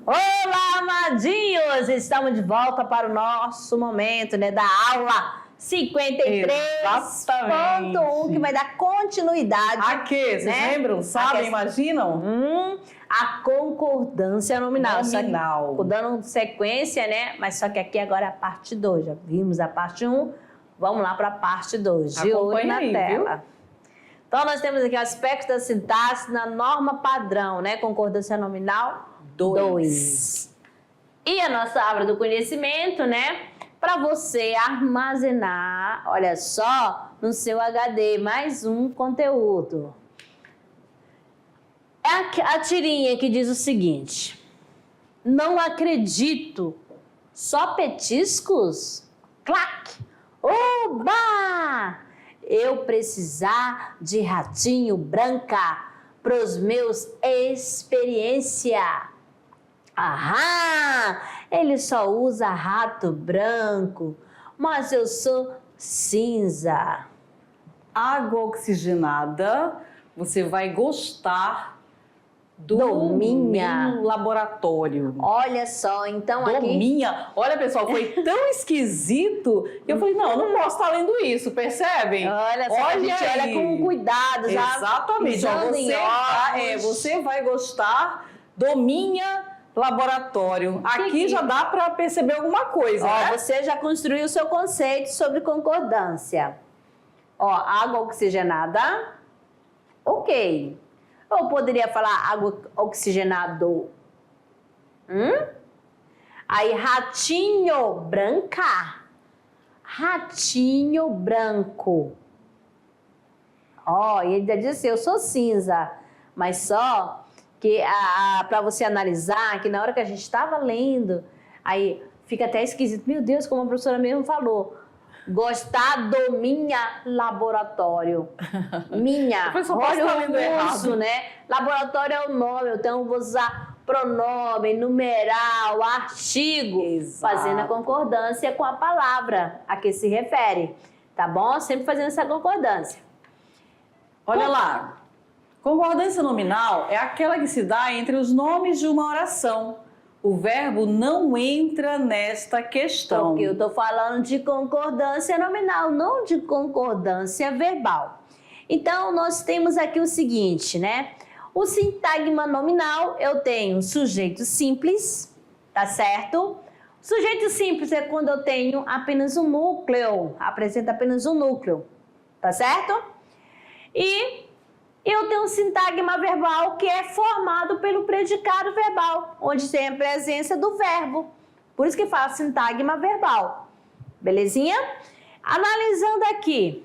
Olá, amadinhos! Estamos de volta para o nosso momento, né, da aula 53.1, que vai dar continuidade. A quê? Vocês lembram? Sabem? Imaginam? A concordância nominal. Nominal. Só que, dando sequência, né? Mas só que aqui agora é a parte 2. Já vimos a parte 1, vamos lá para a parte 2. De olho na tela. Viu? Então, nós temos aqui aspectos da sintaxe na norma padrão, né? Concordância nominal 2. E a nossa árvore do conhecimento, né? Para você armazenar, olha só, no seu HD, mais um conteúdo. É a tirinha que diz o seguinte: não acredito, só petiscos? Clac! Oba! Eu precisar de ratinho branca pros meus experiência. Aham! Ele só usa rato branco, mas eu sou cinza. Água oxigenada, você vai gostar do Dominha laboratório. Olha só, então Dominha. aqui... Olha, pessoal, foi tão esquisito que eu falei, não posso estar lendo isso, percebem? Olha só, a gente olha com cuidado, já. Exatamente. Você vai gostar. Dominha laboratório. Aqui já dá para perceber alguma coisa, né? Você já construiu o seu conceito sobre concordância. Água oxigenada, ok. Eu poderia falar água oxigenado. Aí, ratinho branca. Ratinho branco. E ele diz assim, eu sou cinza. Mas só que para você analisar, que na hora que a gente estava lendo, aí fica até esquisito. Meu Deus, como a professora mesmo falou. Gostar do minha laboratório. Minha. Olha o uso, né? Laboratório é o nome, então eu vou usar pronome, numeral, artigo. Exato. Fazendo a concordância com a palavra a que se refere. Tá bom? Sempre fazendo essa concordância. Olha lá. Concordância nominal é aquela que se dá entre os nomes de uma oração. O verbo não entra nesta questão. Porque eu estou falando de concordância nominal, não de concordância verbal. Então, nós temos aqui o seguinte, né? O sintagma nominal, eu tenho sujeito simples, tá certo? Sujeito simples é quando eu tenho apenas um núcleo, apresenta apenas um núcleo, tá certo? E eu tenho um sintagma verbal que é formado pelo predicado verbal, onde tem a presença do verbo. Por isso que fala sintagma verbal. Belezinha? Analisando aqui.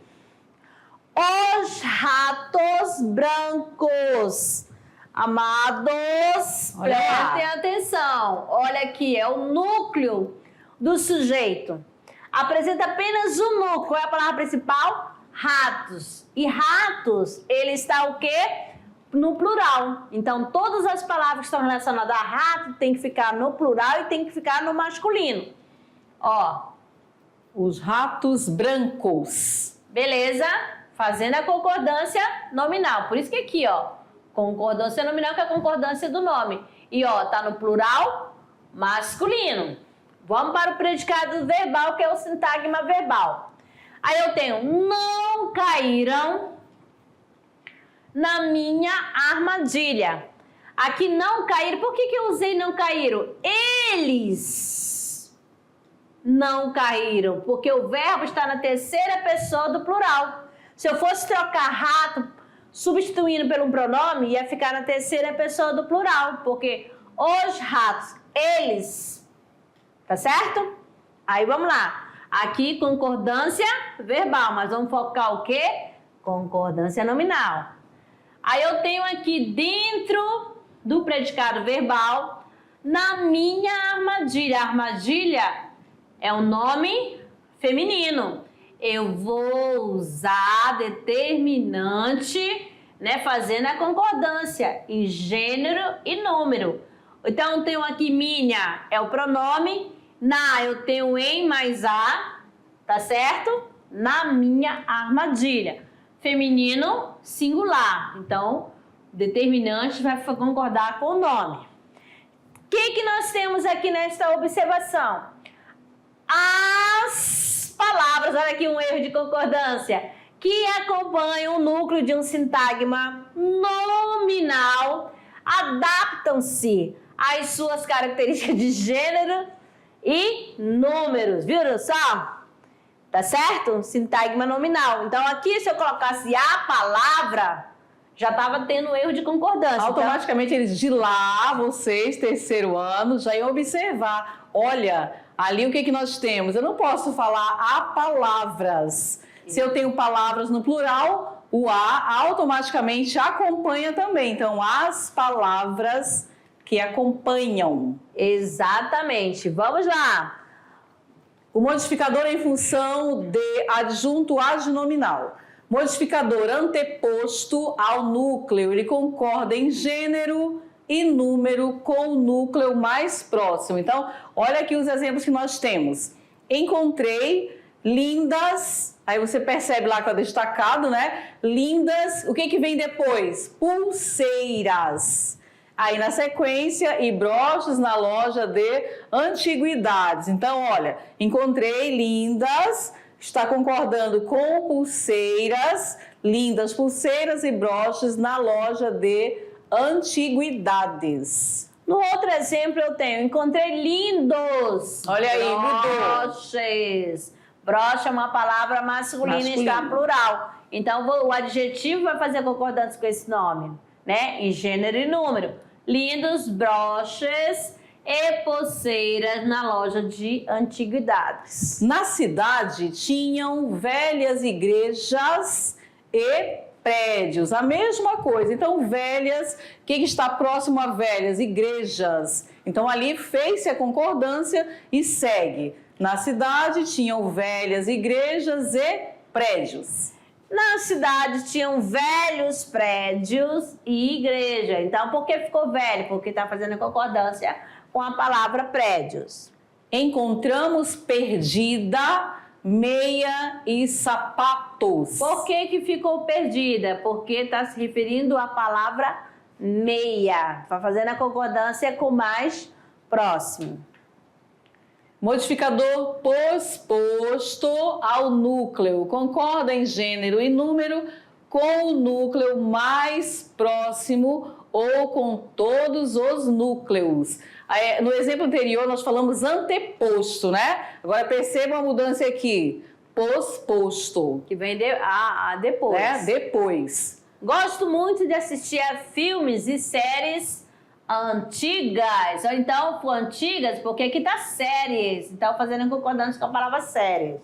Os ratos brancos. Amados, prestem atenção. Olha aqui, é o núcleo do sujeito. Apresenta apenas um núcleo. Qual é a palavra principal? Ratos. E ratos, ele está o quê? No plural. Então, todas as palavras que estão relacionadas a rato tem que ficar no plural e tem que ficar no masculino. Os ratos brancos. Beleza? Fazendo a concordância nominal. Por isso que aqui, concordância nominal, que é a concordância do nome. E, tá no plural masculino. Vamos para o predicado verbal, que é o sintagma verbal. Aí eu tenho, não caíram na minha armadilha. Aqui não caíram, por que eu usei não caíram? Eles não caíram, porque o verbo está na terceira pessoa do plural. Se eu fosse trocar rato, substituindo pelo pronome, ia ficar na terceira pessoa do plural, porque os ratos, eles, tá certo? Aí vamos lá. Aqui, concordância verbal, mas vamos focar o quê? Concordância nominal. Aí eu tenho aqui dentro do predicado verbal, na minha armadilha. Armadilha é um nome feminino. Eu vou usar determinante, né, fazendo a concordância em gênero e número. Então, eu tenho aqui minha, é o pronome. Na, eu tenho em mais a, tá certo? Na minha armadilha. Feminino, singular. Então, determinante vai concordar com o nome. que nós temos aqui nesta observação? As palavras, olha aqui um erro de concordância, que acompanham o núcleo de um sintagma nominal, adaptam-se às suas características de gênero e números, viram só? Tá certo? Sintagma nominal. Então aqui, se eu colocasse a palavra, já estava tendo erro de concordância. Automaticamente eles de lá, vocês, terceiro ano, já iam observar. Olha, ali o que nós temos? Eu não posso falar a palavras. Se eu tenho palavras no plural, o a automaticamente acompanha também. Então, as palavras que acompanham. Exatamente. Vamos lá. O modificador é em função de adjunto adnominal. Modificador anteposto ao núcleo, ele concorda em gênero e número com o núcleo mais próximo. Então, olha aqui os exemplos que nós temos. Encontrei lindas, aí você percebe lá que está destacado, né? Lindas, o que vem depois? Pulseiras. Aí na sequência, e broches na loja de antiguidades. Então, olha, encontrei lindas, está concordando com pulseiras, lindas pulseiras e broches na loja de antiguidades. No outro exemplo eu tenho, encontrei lindos. Olha aí, broches. Broche é uma palavra masculina e está plural. Então o adjetivo vai fazer concordância com esse nome, né? Em gênero e número. Lindos broches e pulseiras na loja de antiguidades. Na cidade tinham velhas igrejas e prédios, a mesma coisa. Então, velhas, o que está próximo a velhas? Igrejas. Então, ali fez-se a concordância e segue. Na cidade tinham velhas igrejas e prédios. Na cidade tinham velhos prédios e igreja. Então, por que ficou velho? Porque está fazendo concordância com a palavra prédios. Encontramos perdida meia e sapatos. Por que ficou perdida? Porque está se referindo à palavra meia. Está fazendo a concordância com o mais próximo. Modificador posposto ao núcleo. Concorda em gênero e número com o núcleo mais próximo ou com todos os núcleos. No exemplo anterior, nós falamos anteposto, né? Agora perceba a mudança aqui. Posposto. Que vem depois. Depois. Gosto muito de assistir a filmes e séries antigas, ou então por antigas, porque aqui tá séries, então fazendo concordância com a palavra séries.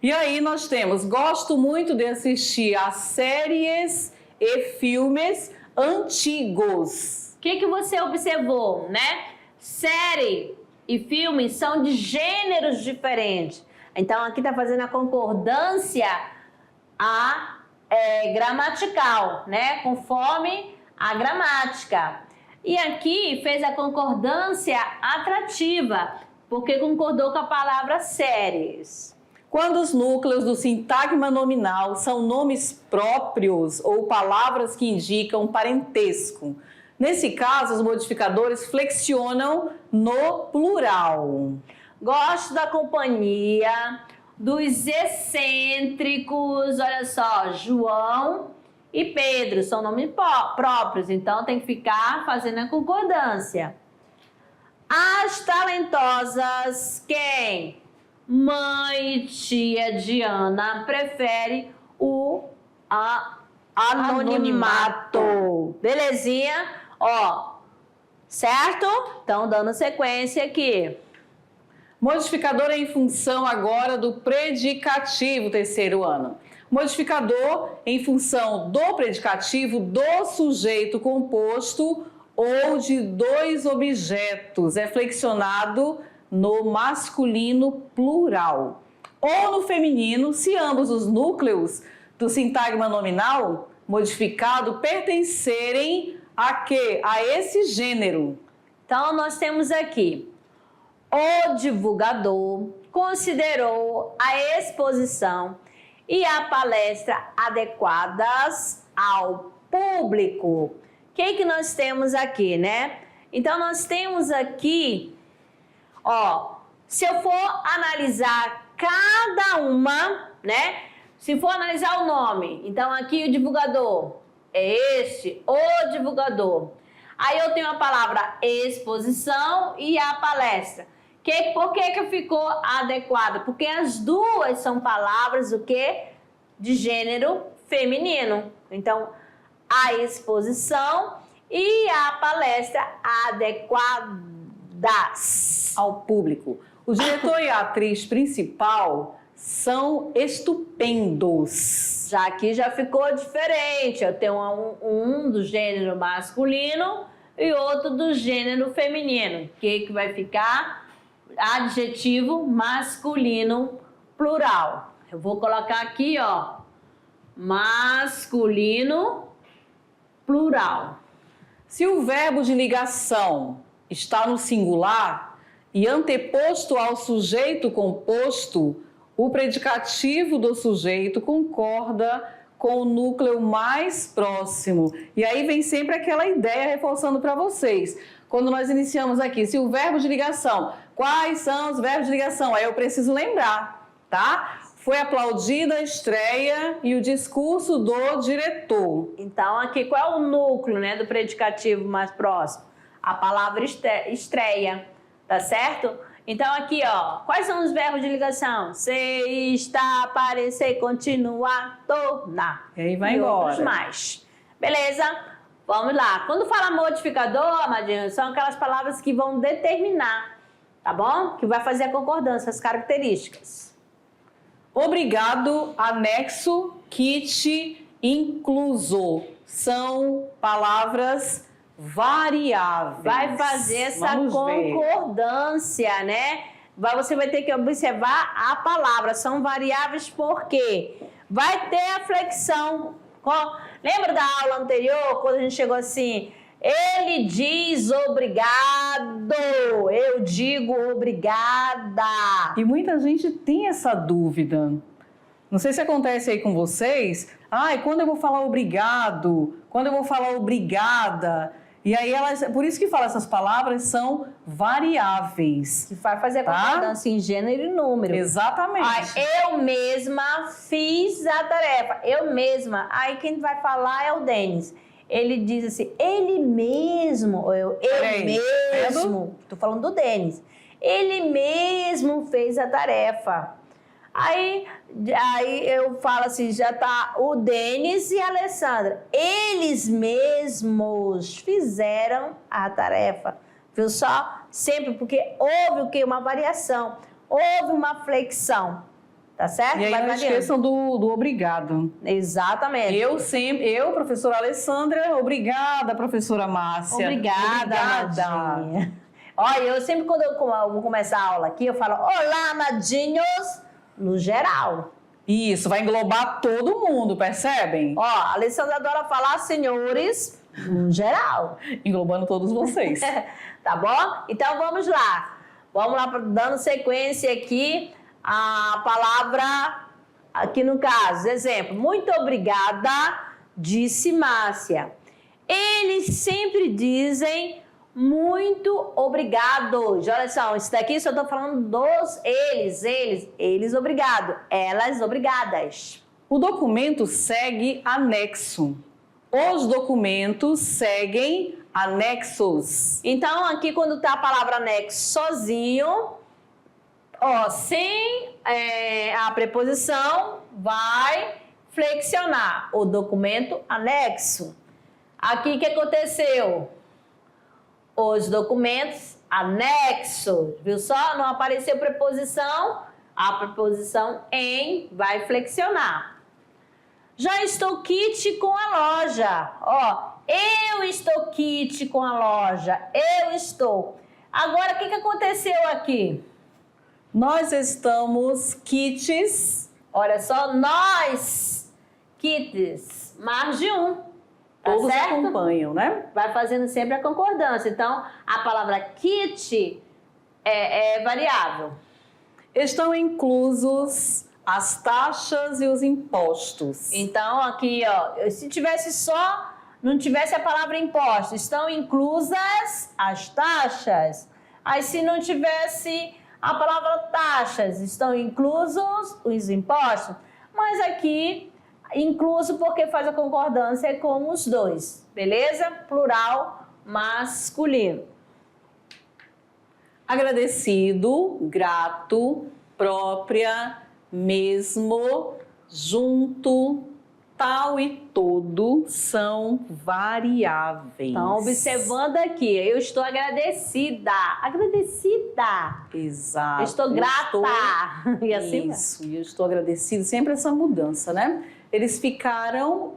E aí nós temos, gosto muito de assistir a séries e filmes antigos. O que você observou, né? Série e filme são de gêneros diferentes. Então aqui tá fazendo a concordância gramatical, né? Conforme a gramática. E aqui fez a concordância atrativa, porque concordou com a palavra séries. Quando os núcleos do sintagma nominal são nomes próprios ou palavras que indicam parentesco. Nesse caso, os modificadores flexionam no plural. Gosto da companhia dos excêntricos, olha só, João e Pedro, são nomes próprios, então tem que ficar fazendo a concordância. As talentosas, quem? Mãe e tia Diana prefere o anonimato. Belezinha? Ó, certo? Então, dando sequência aqui. Modificador é em função agora do predicativo, terceiro ano. Modificador em função do predicativo do sujeito composto ou de dois objetos. É flexionado no masculino plural. Ou no feminino, se ambos os núcleos do sintagma nominal modificado pertencerem a quê? A esse gênero. Então, nós temos aqui: o divulgador considerou a exposição e a palestra adequadas ao público. O que nós temos aqui, né? Então, nós temos aqui, ó, se eu for analisar cada uma, né? Se for analisar o nome, então aqui o divulgador é este, o divulgador. Aí eu tenho a palavra exposição e a palestra. Por que ficou adequado? Porque as duas são palavras o quê? De gênero feminino. Então, a exposição e a palestra adequadas ao público. O diretor e a atriz principal são estupendos. Já aqui já ficou diferente. Eu tenho um do gênero masculino e outro do gênero feminino. O que vai ficar? Adjetivo masculino plural. Eu vou colocar aqui, ó, masculino plural. Se o verbo de ligação está no singular e anteposto ao sujeito composto, o predicativo do sujeito concorda com o núcleo mais próximo. E aí vem sempre aquela ideia reforçando para vocês. Quando nós iniciamos aqui, se o verbo de ligação, quais são os verbos de ligação? Aí eu preciso lembrar, tá? Foi aplaudida a estreia e o discurso do diretor. Então, aqui, qual é o núcleo, né, do predicativo mais próximo? A palavra estreia, tá certo? Então, aqui, ó, quais são os verbos de ligação? Ser, estar, aparecer, continuar, tornar. E aí vai e embora. Outros mais. Beleza? Vamos lá. Quando fala modificador, amadinho, são aquelas palavras que vão determinar, tá bom? Que vai fazer a concordância, as características. Obrigado, anexo, kit, incluso. São palavras variáveis. Vai fazer essa concordância, né? Você vai ter que observar a palavra. São variáveis porque vai ter a flexão. Lembra da aula anterior, quando a gente chegou assim? Ele diz obrigado, eu digo obrigada. E muita gente tem essa dúvida. Não sei se acontece aí com vocês. Quando eu vou falar obrigado? Quando eu vou falar obrigada? E aí, por isso que fala, essas palavras são variáveis. Que vai fazer a concordância em gênero e número. Exatamente. Eu mesma fiz a tarefa. Eu mesma. Aí quem vai falar é o Denis. Ele diz assim, ele mesmo, ou eu mesmo. Tô falando do Denis. Ele mesmo fez a tarefa. Aí eu falo assim, já tá o Denis e a Alessandra. Eles mesmos fizeram a tarefa. Viu só? Sempre, porque houve o quê? Uma variação. Houve uma flexão. Tá certo? E aí não esqueçam do obrigado. Exatamente. Eu, professora Alessandra, obrigada, professora Márcia. Obrigada. Olha, eu sempre quando eu vou começar a aula aqui, eu falo, olá, amadinhos, no geral. Isso, vai englobar todo mundo, percebem? Ó, a Alessandra adora falar senhores, no geral. Englobando todos vocês. Tá bom? Então, vamos lá. Vamos lá, dando sequência aqui. A palavra, aqui no caso, exemplo, muito obrigada, disse Márcia. Eles sempre dizem muito obrigado. Olha só, isso daqui só estou falando dos eles obrigado, elas obrigadas. O documento segue anexo. Os documentos seguem anexos. Então, aqui quando está a palavra anexo sozinho, ó, sem a preposição, vai flexionar o documento anexo. Aqui o que aconteceu? Os documentos anexos, viu só? Não apareceu preposição, a preposição em vai flexionar. Já estou quite com a loja, ó, eu estou quite com a loja, eu estou. Agora, o que aconteceu aqui? Nós estamos quites. Olha só, nós quites, mais de um. Tá Todos certo? acompanham, né? Vai fazendo sempre a concordância. Então, a palavra kit é variável. Estão inclusos as taxas e os impostos. Então, aqui, ó, se tivesse só não tivesse a palavra imposto, estão inclusas as taxas. Aí, se não tivesse a palavra taxas, estão inclusos os impostos. Mas aqui, incluso porque faz a concordância com os dois, beleza? Plural masculino. Agradecido, grato, própria, mesmo, junto, tal e todo são variáveis. Então, observando aqui, eu estou agradecida. Agradecida. Exato. Eu estou grata. E assim Isso, e eu estou agradecida. Sempre essa mudança, né? Eles ficaram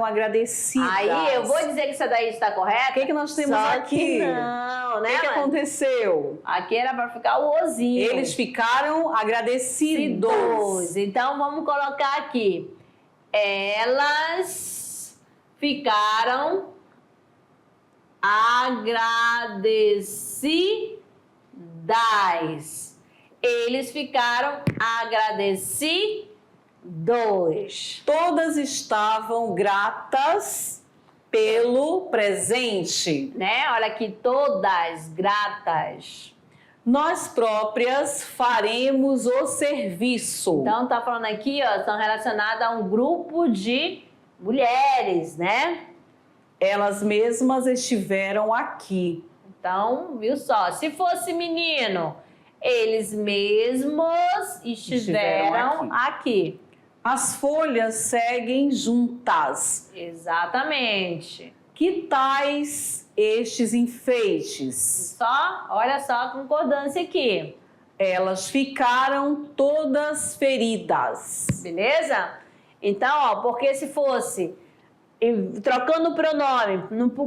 agradecidas. Aí, eu vou dizer que isso daí está correto. O que nós temos Só aqui? que não, né? O que aconteceu? Aqui era para ficar o ozinho. Eles ficaram agradecidos. Então, vamos colocar aqui. Elas ficaram agradecidas. Eles ficaram agradecidos. Todas estavam gratas pelo presente. Né? Olha aqui, todas gratas. Nós próprias faremos o serviço. Então, tá falando aqui, ó, estão relacionadas a um grupo de mulheres, né? Elas mesmas estiveram aqui. Então, viu só, se fosse menino, eles mesmos estiveram aqui. As folhas seguem juntas. Exatamente. Que tais estes enfeites? Olha só a concordância aqui. Elas ficaram todas feridas. Beleza? Então, ó, porque se fosse trocando o pronome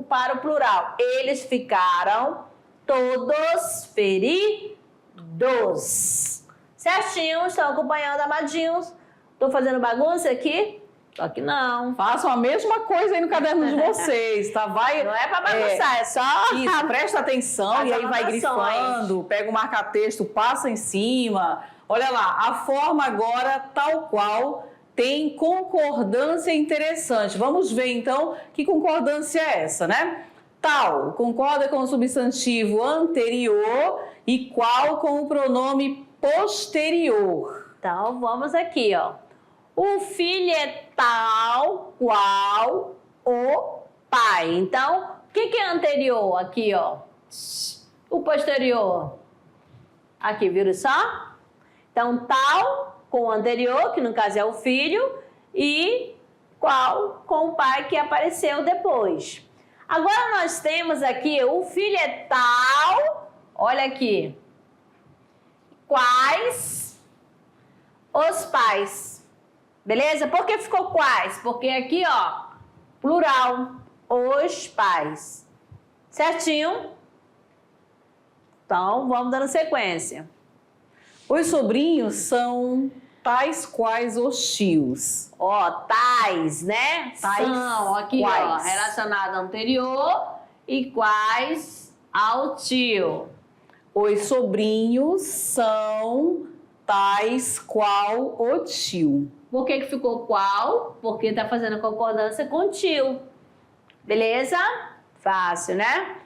para o plural, eles ficaram todos feridos. Certinho, estão acompanhando, amadinhos? Tô fazendo bagunça aqui? Só que não. Façam a mesma coisa aí no caderno de vocês, tá? Não é pra bagunçar, é só... Isso, presta atenção As e aí vai anotações. grifando, pega o marca-texto, passa em cima. Olha lá, a forma agora tal qual tem concordância interessante. Vamos ver então que concordância é essa, né? Tal concorda com o substantivo anterior e qual com o pronome posterior. Então, vamos aqui, ó. O filho é tal qual o pai. Então, o que é anterior aqui, ó? O posterior. Aqui, viram só? Então, tal com o anterior, que no caso é o filho, e qual com o pai que apareceu depois. Agora, nós temos aqui, o filho é tal, olha aqui, quais os pais. Beleza? Por que ficou quais? Porque aqui, ó, plural, os pais. Certinho? Então, vamos dando sequência. Os sobrinhos são tais quais os tios. Ó, tais, né? Tais são, aqui, quais. ó, relacionado ao anterior e quais ao tio. Os sobrinhos são tais qual o tio. Por que ficou qual? Porque tá fazendo concordância com tio. Beleza? Fácil, né?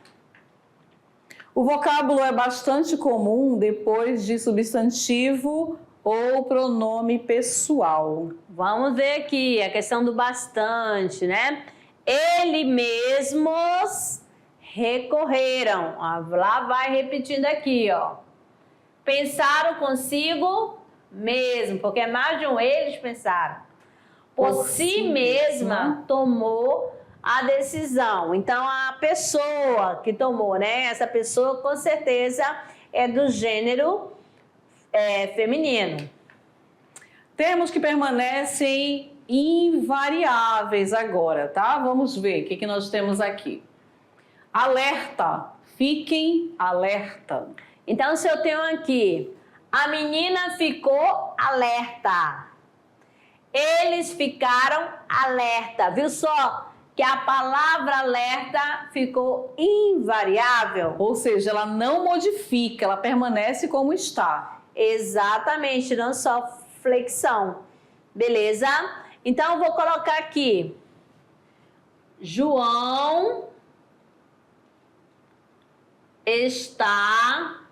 O vocábulo é bastante comum depois de substantivo ou pronome pessoal. Vamos ver aqui a questão do bastante, né? Ele mesmos recorreram. Lá vai repetindo aqui, ó. Pensaram consigo mesmo, porque é mais de um eles pensaram. Por si mesma tomou a decisão. Então, a pessoa que tomou, né? Essa pessoa, com certeza, é do gênero feminino. Termos que permanecem invariáveis agora, tá? Vamos ver o que nós temos aqui. Alerta. Fiquem alerta. Então, se eu tenho aqui, a menina ficou alerta. Eles ficaram alerta. Viu só que a palavra alerta ficou invariável? Ou seja, ela não modifica, ela permanece como está. Exatamente, não só flexão. Beleza? Então, eu vou colocar aqui. João está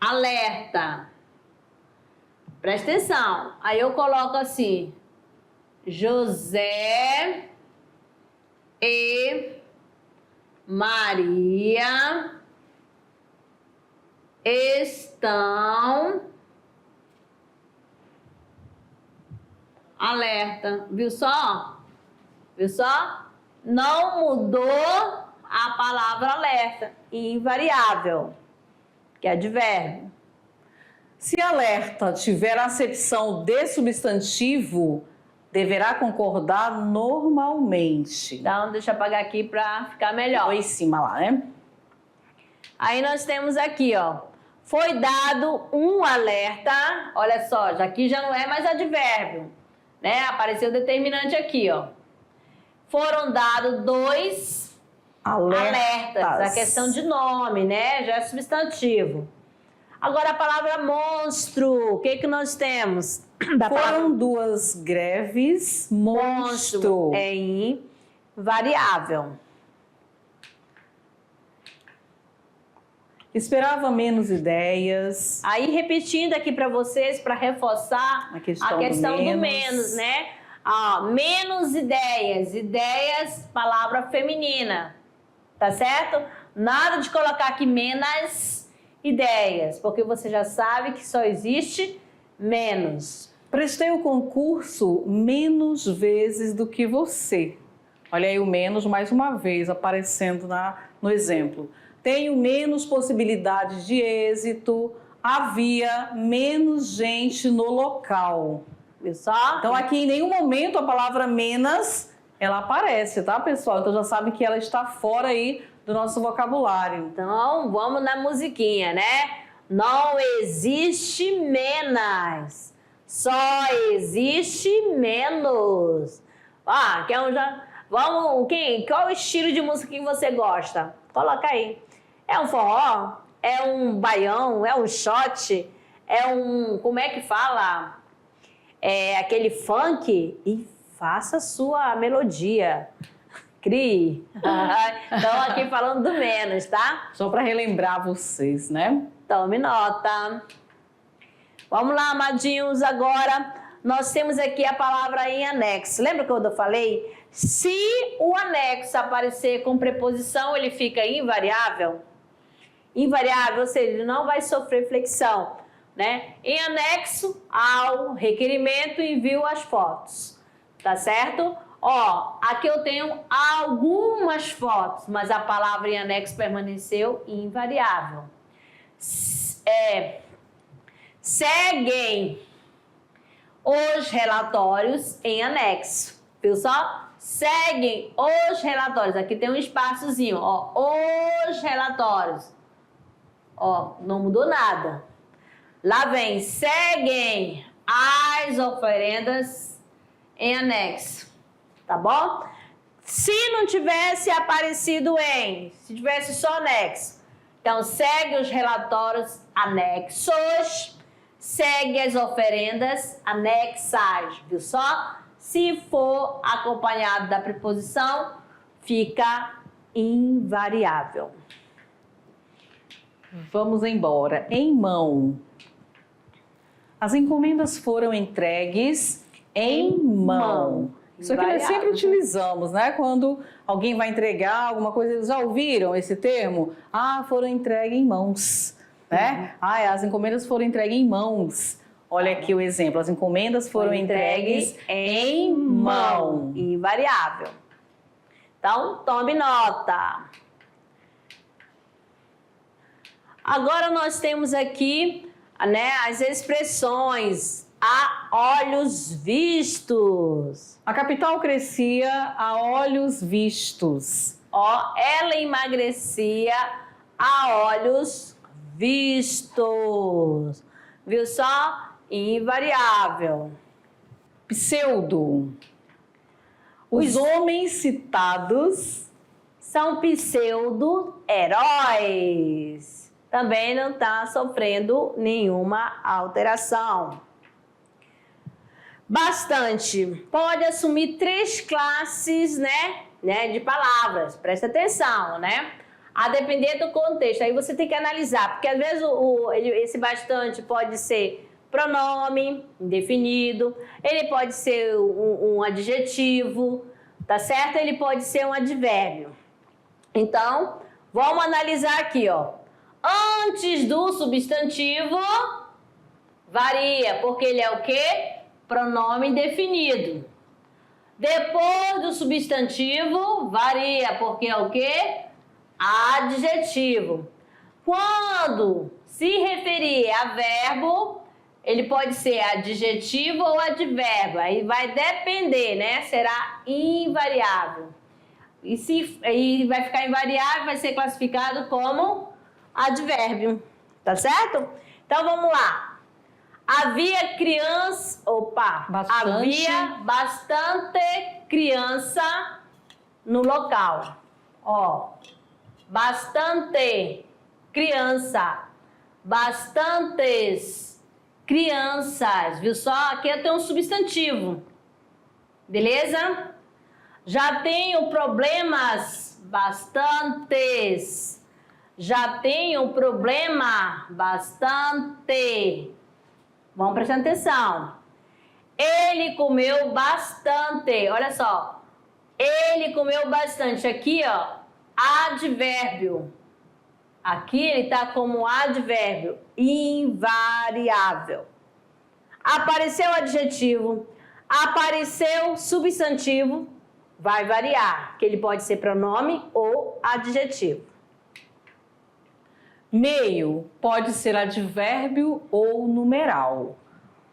alerta. Presta atenção. Aí eu coloco assim: José e Maria estão alerta. Viu só? Viu só? Não mudou a palavra alerta. Invariável, que é advérbio. Se alerta tiver acepção de substantivo, deverá concordar normalmente. Então, deixa eu apagar aqui para ficar melhor. Ou em cima lá, né? Aí nós temos aqui, ó. Foi dado um alerta. Olha só, aqui já não é mais advérbio, né? Apareceu o determinante aqui, ó. Foram dados 2 alertas. A questão de nome, né? Já é substantivo. Agora a palavra monstro. O que que nós temos? Foram 2 greves, monstro. É invariável. Esperava menos ideias. Aí, repetindo aqui para vocês, para reforçar a questão do menos, né? Ó, menos ideias. Ideias, palavra feminina. Tá certo? Nada de colocar aqui menos ideias, porque você já sabe que só existe menos. Prestei o concurso menos vezes do que você. Olha aí o menos mais uma vez aparecendo no exemplo. Tenho menos possibilidades de êxito, havia menos gente no local. Viu só? Então aqui em nenhum momento a palavra menos, ela aparece, tá, pessoal? Então já sabe que ela está fora aí do nosso vocabulário. Então vamos na musiquinha, né? Não existe menos, só existe menos. Ah, quer um já? Vamos, qual o estilo de música que você gosta? Coloca aí. É um forró? É um baião? É um shot? É um, como é que fala? É aquele funk? E faça a sua melodia. Crie. Então aqui falando do menos, tá? Só para relembrar vocês, né? Tome nota. Vamos lá, amadinhos, agora nós temos aqui a palavra em anexo. Lembra que eu falei? Se o anexo aparecer com preposição, ele fica invariável. Invariável, ou seja, ele não vai sofrer flexão, né? Em anexo ao requerimento, envio as fotos, tá certo? Ó, aqui eu tenho algumas fotos, mas a palavra em anexo permaneceu invariável. Seguem os relatórios em anexo, viu só? Seguem os relatórios, aqui tem um espaçozinho, ó, os relatórios. Ó, não mudou nada. Lá vem, seguem as oferendas em anexo, tá bom? Se não tivesse aparecido se tivesse só anexo, então segue os relatórios anexos, segue as oferendas anexais, viu só? Se for acompanhado da preposição, fica invariável. Vamos embora. Em mão. As encomendas foram entregues em mão. Isso aqui nós sempre utilizamos, né? Quando alguém vai entregar alguma coisa, eles já ouviram esse termo? Ah, foram entregues em mãos, né? Ah, as encomendas foram entregues em mãos. Olha aqui o exemplo, as encomendas foram entregues em mão. Invariável. Então, tome nota. Agora nós temos aqui, né, as expressões a olhos vistos. A capital crescia a olhos vistos. Ó, ela emagrecia a olhos vistos. Viu só? Invariável. Pseudo. Os homens citados são pseudo-heróis. Também não está sofrendo nenhuma alteração. Bastante. Pode assumir 3 classes, né, de palavras. Presta atenção, né? A depender do contexto. Aí você tem que analisar, porque às vezes esse bastante pode ser pronome indefinido, ele pode ser um adjetivo, tá certo? Ele pode ser um advérbio. Então, vamos analisar aqui, ó. Antes do substantivo, varia, porque ele é o quê? Pronome indefinido. Depois do substantivo, varia, porque é o quê? Adjetivo. Quando se referir a verbo, ele pode ser adjetivo ou advérbio. Aí vai depender, né? Será invariável. E vai ficar invariável, vai ser classificado como advérbio. Tá certo? Então vamos lá. Havia bastante criança no local. Ó, bastante criança, bastantes crianças, viu só? Aqui eu tenho um substantivo, beleza? Já tenho problemas, bastantes. Já tenho problema, bastante. Vamos prestando atenção. Ele comeu bastante. Olha só. Ele comeu bastante. Aqui, ó, advérbio. Aqui ele está como advérbio. Invariável. Apareceu adjetivo. Apareceu substantivo. Vai variar. Que ele pode ser pronome ou adjetivo. Meio pode ser advérbio ou numeral.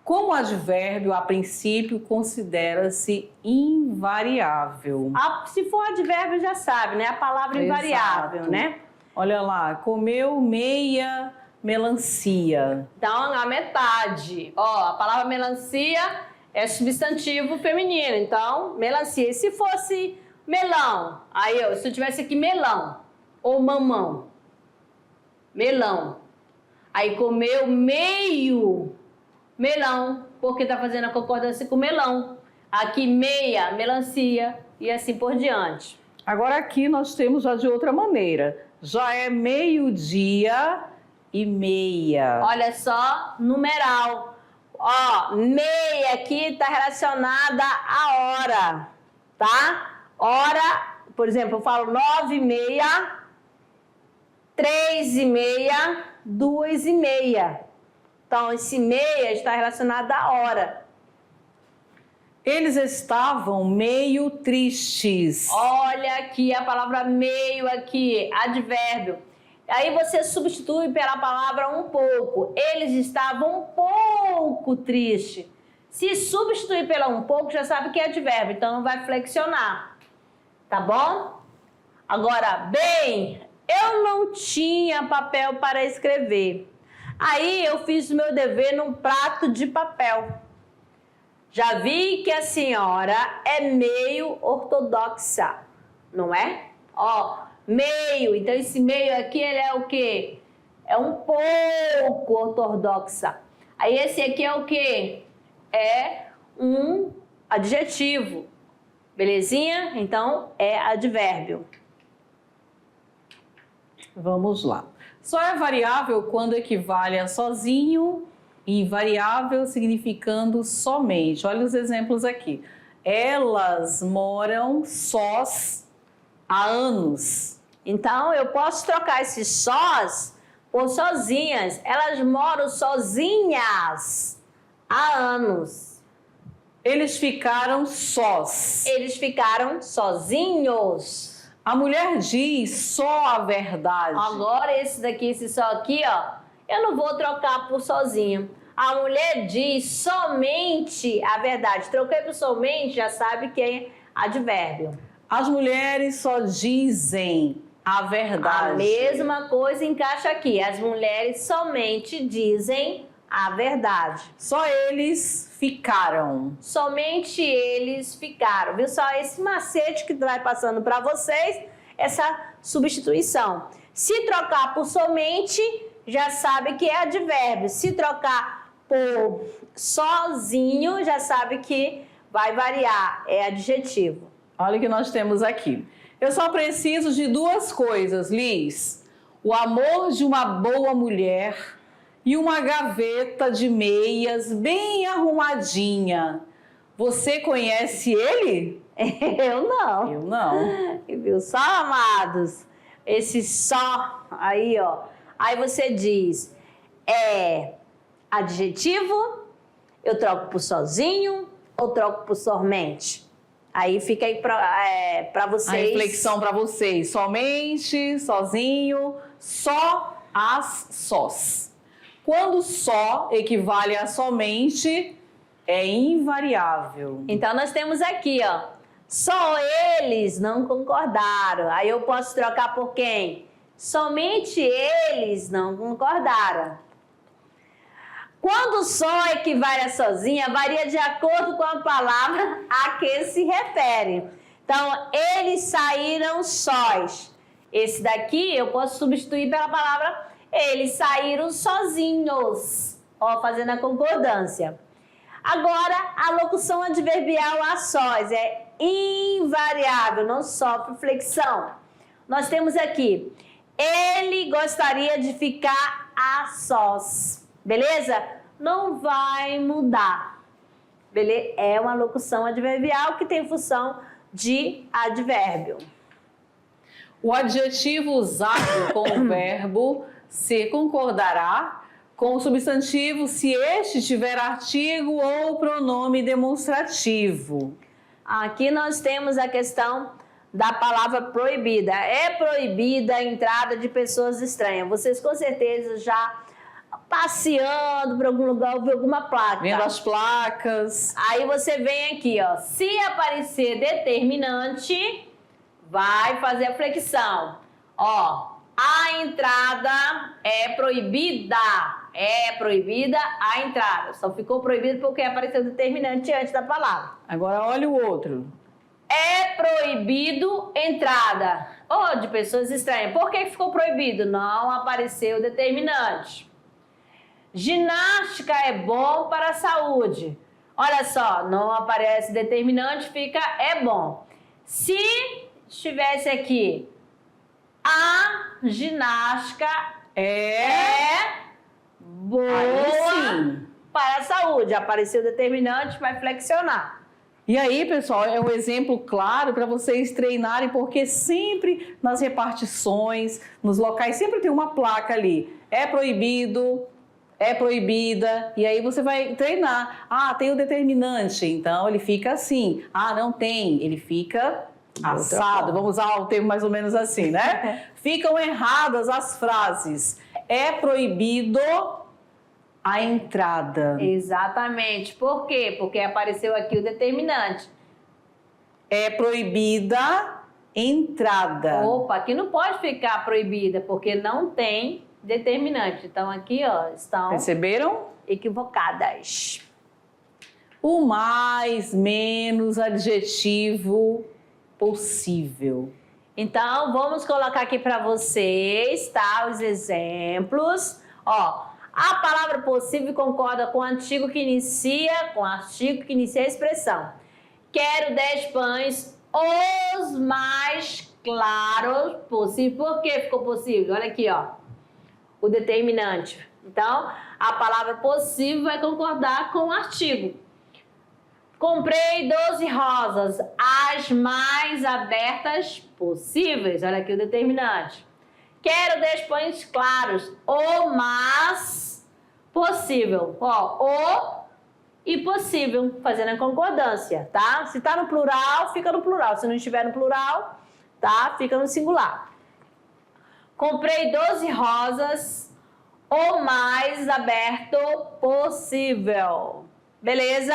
Como advérbio, a princípio, considera-se invariável. Se for advérbio, já sabe, né? A palavra invariável, né? Olha lá, comeu meia melancia. Então, a metade. Ó, a palavra melancia é substantivo feminino. Então, melancia. E se fosse melão? Aí, ó, se eu tivesse aqui melão ou mamão. Melão. Aí comeu meio melão, porque tá fazendo a concordância com melão. Aqui meia, melancia e assim por diante. Agora aqui nós temos já de outra maneira. Já é 12:30. Olha só, numeral. Ó, meia aqui tá relacionada à hora, tá? Hora, por exemplo, eu falo 9:30. 3:30, 2:30. Então, esse meia está relacionado à hora. Eles estavam meio tristes. Olha aqui a palavra meio aqui, advérbio. Aí você substitui pela palavra um pouco. Eles estavam um pouco tristes. Se substituir pela um pouco, já sabe que é advérbio, então não vai flexionar. Tá bom? Agora, bem... Eu não tinha papel para escrever. Aí eu fiz o meu dever num prato de papel. Já vi que a senhora é meio ortodoxa, não é? Ó, meio. Então esse meio aqui, ele é o quê? É um pouco ortodoxa. Aí esse aqui é o quê? É um adjetivo. Belezinha? Então é advérbio. Vamos lá. Só é variável quando equivale a sozinho e invariável significando somente. Olha os exemplos aqui. Elas moram sós há anos. Então, eu posso trocar esses sós por sozinhas. Elas moram sozinhas há anos. Eles ficaram sós. Eles ficaram sozinhos. A mulher diz só a verdade. Agora esse só aqui, ó, eu não vou trocar por sozinho. A mulher diz somente a verdade. Troquei por somente, já sabe que é advérbio. As mulheres só dizem a verdade. A mesma coisa encaixa aqui. As mulheres somente dizem a verdade. Só eles ficaram. Somente eles ficaram. Viu só esse macete que vai passando para vocês, essa substituição. Se trocar por somente, já sabe que é advérbio. Se trocar por sozinho, já sabe que vai variar, é adjetivo. Olha o que nós temos aqui. Eu só preciso de duas coisas, Liz. O amor de uma boa mulher e uma gaveta de meias bem arrumadinha. Você conhece ele? Eu não. Eu não. Viu só, amados? Esse só aí, ó. Aí você diz, é adjetivo, eu troco por sozinho ou troco por somente? Aí fica aí para vocês. A reflexão para vocês. Somente, sozinho, só, as, sós. Quando só equivale a somente, é invariável. Então nós temos aqui, ó. Só eles não concordaram. Aí eu posso trocar por quem? Somente eles não concordaram. Quando só equivale a sozinha, varia de acordo com a palavra a que se refere. Então, eles saíram sós. Esse daqui eu posso substituir pela palavra eles saíram sozinhos. Ó, fazendo a concordância. Agora, a locução adverbial a sós é invariável, não sofre flexão. Nós temos aqui, ele gostaria de ficar a sós. Beleza? Não vai mudar. Beleza? É uma locução adverbial que tem função de advérbio. O adjetivo usado com o verbo se concordará com o substantivo se este tiver artigo ou pronome demonstrativo. Aqui nós temos a questão da palavra proibida. É proibida a entrada de pessoas estranhas. Vocês com certeza já passeando por algum lugar, ouviu alguma placa. Vendo as placas. Aí você vem aqui, ó. Se aparecer determinante, vai fazer a flexão. Ó, a entrada é proibida. É proibida a entrada. Só ficou proibido porque apareceu determinante antes da palavra. Agora olha o outro. É proibido entrada. Ou de pessoas estranhas. Por que ficou proibido? Não apareceu determinante. Ginástica é bom para a saúde. Olha só, não aparece determinante, fica é bom. Se estivesse aqui, a ginástica é boa para a saúde. Apareceu determinante, vai flexionar. E aí, pessoal, é um exemplo claro para vocês treinarem, porque sempre nas repartições, nos locais, sempre tem uma placa ali. É proibido, é proibida, e aí você vai treinar. Ah, tem o determinante, então ele fica assim. Ah, não tem, ele fica assado. Vamos usar o termo mais ou menos assim, né? Ficam erradas as frases. É proibido a entrada. Exatamente. Por quê? Porque apareceu aqui o determinante. É proibida entrada. Opa, aqui não pode ficar proibida, porque não tem determinante. Então aqui, ó, estão Perceberam? equivocadas. O mais, menos, adjetivo possível. Então, vamos colocar aqui para vocês, tá? Os exemplos. Ó, a palavra possível concorda com o artigo que inicia, a expressão. Quero 10 pães, os mais claros possível. Por que ficou possível? Olha aqui, ó. O determinante. Então, a palavra possível vai concordar com o artigo. Comprei 12 rosas, as mais abertas possíveis. Olha aqui o determinante. Quero 10 pães claros, o mais possível. Ó, o e possível, fazendo a concordância, tá? Se tá no plural, fica no plural. Se não estiver no plural, tá? Fica no singular. Comprei 12 rosas, o mais aberto possível. Beleza?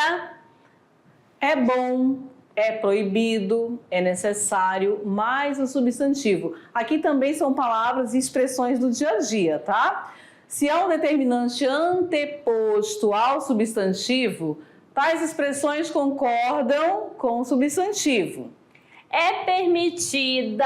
É bom, é proibido, é necessário, mais o substantivo. Aqui também são palavras e expressões do dia a dia, tá? Se há um determinante anteposto ao substantivo, tais expressões concordam com o substantivo. É permitida,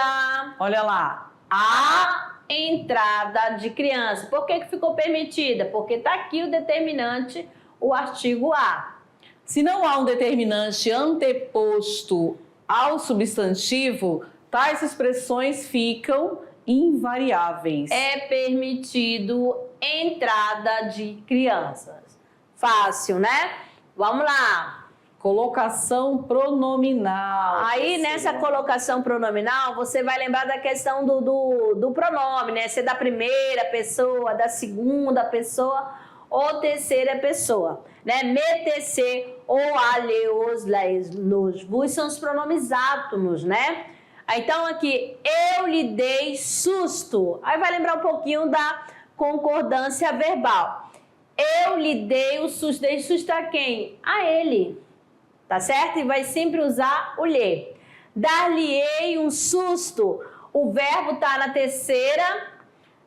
Olha lá, a entrada de criança. Por que ficou permitida? Porque está aqui o determinante o artigo A. Se não há um determinante anteposto ao substantivo, tais expressões ficam invariáveis. É permitido entrada de crianças. Fácil, né? Vamos lá. Colocação pronominal. Aí, nessa colocação pronominal, você vai lembrar da questão do pronome, né? Ser da primeira pessoa, da segunda pessoa ou terceira pessoa, né? Me, te, ou a, le, os, les, nos, vos são os pronomes átomos, né? Então, aqui, eu lhe dei susto. Aí vai lembrar um pouquinho da concordância verbal. Eu lhe dei o susto. Dei susto a quem? A ele. Tá certo? E vai sempre usar o lhe. Dar-lhe-ei um susto. O verbo está na terceira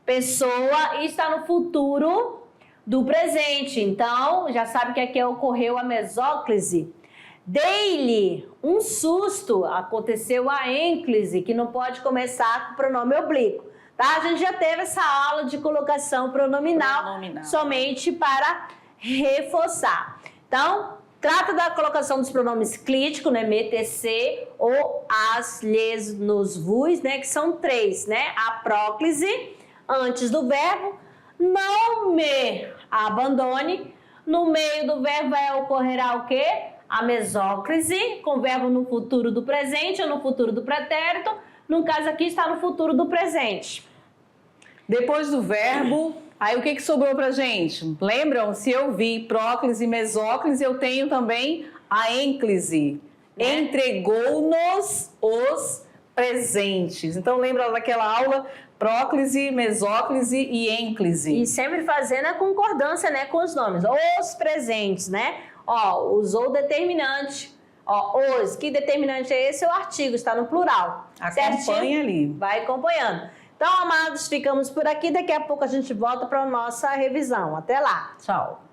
pessoa e está no futuro do presente. Então, já sabe que aqui ocorreu a mesóclise. Dei-lhe um susto. Aconteceu a ênclise, que não pode começar com o pronome oblíquo. Tá? A gente já teve essa aula de colocação pronominal. Somente para reforçar. Então, trata da colocação dos pronomes clíticos, né? Me, te, ou as, lhes, nos, vos, né? Que são 3, né? A próclise, antes do verbo. Não me abandone. No meio do verbo vai ocorrer o quê? A mesóclise, com o verbo no futuro do presente ou no futuro do pretérito. No caso aqui está no futuro do presente. Depois do verbo, aí o que sobrou pra gente? Lembram? Se eu vi próclise e mesóclise, eu tenho também a ênclise. Né? Entregou-nos os presentes. Então lembra daquela aula? Próclise, mesóclise e ênclise. E sempre fazendo a concordância, né, com os nomes. Os presentes, né? Ó, usou determinante. Ó, os. Que determinante é esse? É o artigo, está no plural. Acompanha ali. Vai acompanhando. Então, amados, ficamos por aqui. Daqui a pouco a gente volta para a nossa revisão. Até lá. Tchau.